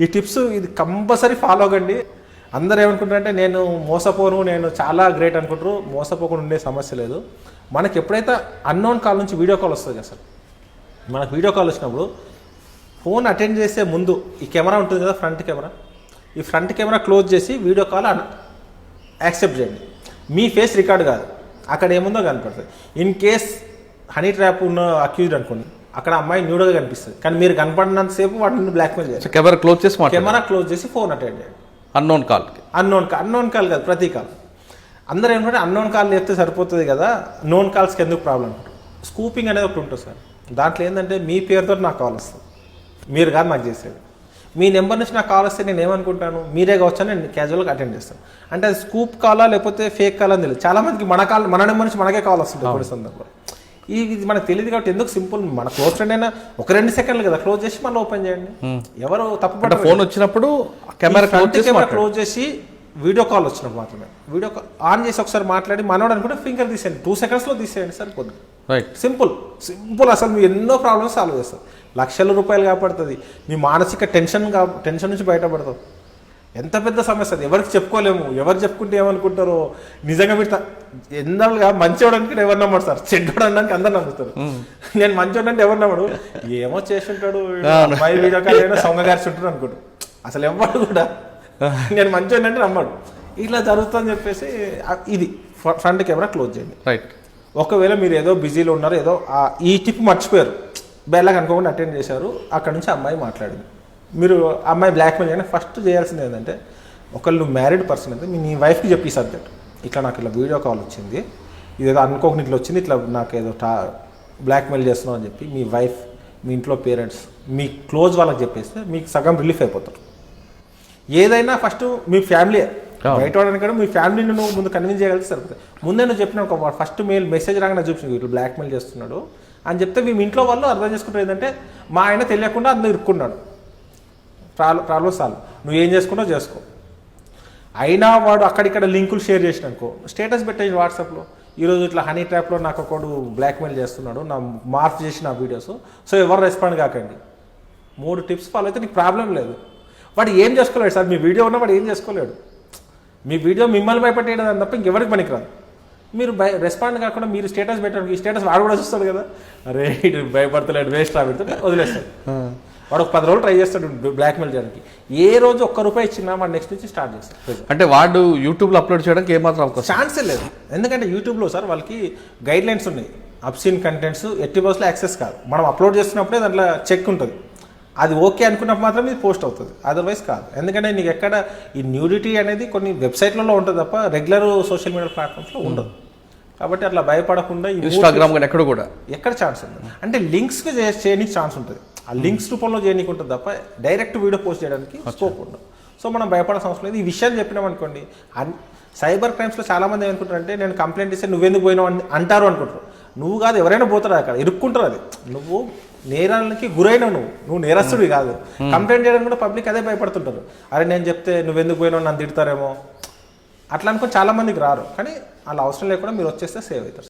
ఈ టిప్స్ ఇది compulsory follow అవ్వండి. అందరూ ఏమనుకుంటారంటే నేను మోసపోను, నేను చాలా గ్రేట్ అనుకుంటారు. మోసపోకుండా ఉండే సమస్య లేదు. మనకి ఎప్పుడైతే అన్నోన్ కాల్ నుంచి వీడియో కాల్ వస్తుంది కదా సార్, మనకు వీడియో కాల్ వచ్చినప్పుడు ఫోన్ అటెండ్ చేసే ముందు ఈ కెమెరా ఉంటుంది కదా, ఫ్రంట్ కెమెరా, ఈ ఫ్రంట్ కెమెరా క్లోజ్ చేసి వీడియో కాల్ యాక్సెప్ట్ చేయండి. మీ ఫేస్ రికార్డ్ కాదు, అక్కడ ఏముందో కనపడుతుంది. ఇన్ కేస్ హనీ ట్రాప్ ఉన్న అక్యూజ్డ్ అనుకోండి, అక్కడ అమ్మాయి న్యూడ్గా కనిపిస్తుంది, కానీ మీరు కనపడినంతసేపు వాటిని బ్లాక్మెయిల్ చేయాలి. కెమెరా క్లోజ్ చేసి ఫోన్ అటెండ్ చేయండి. అన్నోన్ కాల్ కాదు, ప్రతి కాల్. అందరూ ఏంటంటే అన్నోన్ కాల్ చెప్తే సరిపోతుంది కదా, నోన్ కాల్స్కి ఎందుకు ప్రాబ్లం? స్కూపింగ్ అనేది ఒకటి ఉంటుంది సార్. దాంట్లో ఏంటంటే మీ పేరుతో నాకు కాల్ వస్తుంది, మీరు కాదు నాకు చేసేది. మీ నెంబర్ నుంచి నాకు కాల్ వస్తే నేను ఏమనుకుంటాను, మీరే కావచ్చు, నేను క్యాజువల్గా అటెండ్ చేస్తాను. అంటే అది స్కూప్ కాలా లేకపోతే ఫేక్ కాల్ అని తెలియదు. చాలామందికి మన నెంబర్ నుంచి మనకే కాల్ వస్తుంది కొన్ని సందర్భంలో. ఇది మనకు తెలియదు కాబట్టి ఎందుకు సింపుల్, మన క్లోజ్ ఫ్రెండ్ అయినా ఒక 2 సెకండ్లు కదా, క్లోజ్ చేసి మళ్ళీ ఓపెన్ చేయండి. ఎవరు తప్పు ఫోన్ వచ్చినప్పుడు కెమెరా క్లోజ్ చేసి వీడియో కాల్ వచ్చినప్పుడు మాత్రమే వీడియో కాల్ ఆన్ చేసి ఒకసారి మాట్లాడి మనోడు అనుకుంటే ఫింగర్ తీసేయండి, 2 సెకండ్స్లో తీసేయండి సరిపోద్ది. సింపుల్ అసలు మీ ఎన్నో ప్రాబ్లమ్స్ సాల్వ్ చేస్తారు. లక్షల రూపాయలు కాపాడుతుంది, మీ మానసిక టెన్షన్ నుంచి బయటపడతావు. ఎంత పెద్ద సమస్య అది, ఎవరికి చెప్పుకోలేము. ఎవరు చెప్పుకుంటే ఏమనుకుంటారో. నిజంగా మీరు ఎందాలుగా మంచివాడు అనుకుంటే ఎవరు నమ్మడు సార్, చెడ్డోడు అనడానికి అందరు నమ్ముతారు. నేను మంచివాడు అంటే ఎవరు నమ్మడు, ఏమో చేసి ఉంటాడు, అమ్మాయి వీడియో కాల్ అయినా సొంగగారిచి ఉంటాడు అనుకుంటాడు. అసలు ఎవరు కూడా నేను మంచివాడు అంటే నమ్మడు. ఇట్లా జరుగుతుందని చెప్పేసి ఇది ఫ్రంట్ కెమెరా క్లోజ్ చేయండి. రైట్. ఒకవేళ మీరు ఏదో బిజీలో ఉన్నారు, ఏదో ఈ టిప్ మర్చిపోయారు, బెల్లగా అనుకోకుండా అటెండ్ చేశారు, అక్కడ నుంచి అమ్మాయి మాట్లాడింది, మీరు అమ్మాయి బ్లాక్మెయిల్ చేయడానికి ఫస్ట్ చేయాల్సింది ఏంటంటే, ఒకళ్ళు మ్యారీడ్ పర్సన్ అయితే నీ వైఫ్కి చెప్పి సబ్జెక్ట్, ఇట్లా నాకు ఇలా వీడియో కాల్ వచ్చింది, ఇదేదో అనుకోకుండా ఇట్లా వచ్చింది, ఇట్లా నాకు ఏదో బ్లాక్మెయిల్ చేస్తున్నావు అని చెప్పి మీ వైఫ్, మీ ఇంట్లో పేరెంట్స్, మీ క్లోజ్ వాళ్ళకి చెప్పేస్తే మీకు సగం రిలీఫ్ అయిపోతారు. ఏదైనా ఫస్ట్ మీ ఫ్యామిలీ బయట వాడడానికి కూడా మీ ఫ్యామిలీని నువ్వు ముందు కన్విన్స్ చేయగలిగితే సరిపోతుంది. ముందే నువ్వు చెప్పిన ఒక ఫస్ట్ మెసేజ్ రాగానే చూపించింది ఇట్లా బ్లాక్మెయిల్ చేస్తున్నాడు అని చెప్తే మీ ఇంట్లో వాళ్ళు అర్థం చేసుకుంటారు ఏంటంటే మా ఆయన తెలియకుండా అందులో ఇరుక్కున్నాడు, ప్రాబ్లమ్ సాల్వ్, నువ్వు ఏం చేసుకుంటావు చేసుకో. అయినా వాడు అక్కడిక్కడ లింకులు షేర్ చేసినాకో స్టేటస్ పెట్టేసి వాట్సాప్లో, ఈరోజు ఇట్లా హనీ ట్రాప్లో నాకు ఒకడు బ్లాక్మెయిల్ చేస్తున్నాడు, నా మార్ఫ్ చేసి నా వీడియోస్, సో ఎవరు రెస్పాండ్ కాకండి. 3 టిప్స్ ఫాలో అయితే నీకు ప్రాబ్లం లేదు. వాడు ఏం చేసుకోలేడు సార్, మీ వీడియో ఉన్నా వాడు ఏం చేసుకోలేడు. మీ వీడియో మిమ్మల్ని భయపెట్టేయడం తప్ప ఇంకెవరికి పనికిరాదు. మీరు రెస్పాండ్ కాకుండా మీరు స్టేటస్ పెట్టడానికి, ఈ స్టేటస్ వాడు కూడా చూస్తాడు కదా, అరే ఇటు భయపడతలేడు, వేస్ట్ రాబెడితే వదిలేస్తాడు. వాడు ఒక 10 రోజులు ట్రై చేస్తాడు బ్లాక్మెయిల్ చేయడానికి. ఏ రోజు ₹1 ఇచ్చినా వాడు నెక్స్ట్ నుంచి స్టార్ట్ చేస్తాడు. అంటే వాడు యూట్యూబ్లో అప్లోడ్ చేయడానికి ఏమాత్రం ఛాన్సే లేదు. ఎందుకంటే యూట్యూబ్లో సార్ వాళ్ళకి గైడ్ లైన్స్ ఉన్నాయి, అబ్సీన్ కంటెంట్స్ ఎట్టి బస్లో యాక్సెస్ కాదు. మనం అప్లోడ్ చేస్తున్నప్పుడే దాంట్లో చెక్ ఉంటుంది, అది ఓకే అనుకున్నప్పుడు మాత్రం ఇది పోస్ట్ అవుతుంది, అదర్వైజ్ కాదు. ఎందుకంటే నీకు ఎక్కడ ఈ న్యూడిటీ అనేది కొన్ని వెబ్సైట్లలో ఉంటుంది తప్ప రెగ్యులర్ సోషల్ మీడియా ప్లాట్ఫామ్స్లో ఉండదు. కాబట్టి అట్లా భయపడకుండా ఇన్స్టాగ్రామ్ ఎక్కడ ఛాన్స్ ఉంది అంటే లింక్స్కి చేయడానికి ఛాన్స్ ఉంటుంది, ఆ లింక్స్ రూపంలో చేయడానికి ఉంటుంది తప్ప డైరెక్ట్ వీడియో పోస్ట్ చేయడానికి స్కోప్ ఉండదు. సో మనం భయపడాల్సిన అవసరం లేదు. ఈ విషయాన్ని చెప్పినామనుకోండి, సైబర్ క్రైమ్స్లో చాలామంది ఏమనుకుంటారంటే నేను కంప్లైంట్ ఇస్తే నువ్వెందుకు పోయినావు అని అంటారు అనుకుంటారు. నువ్వు కాదు, ఎవరైనా పోతారు అక్కడ, ఇరుక్కుంటారు. అది నువ్వు నేరాలకి గురైనవు, నువ్వు నేరస్తుడివి కాదు. కంప్లైంట్ చేయడానికి కూడా పబ్లిక్ అదే భయపడుతుంటారు, అరే నేను చెప్తే నువ్వెందుకు పోయినావు నన్ను తిడతారేమో అట్లా అనుకో చాలామందికి రారు. కానీ అలా అవసరం లేకుండా మీరు వచ్చేస్తే సేవ్ అవుతారు.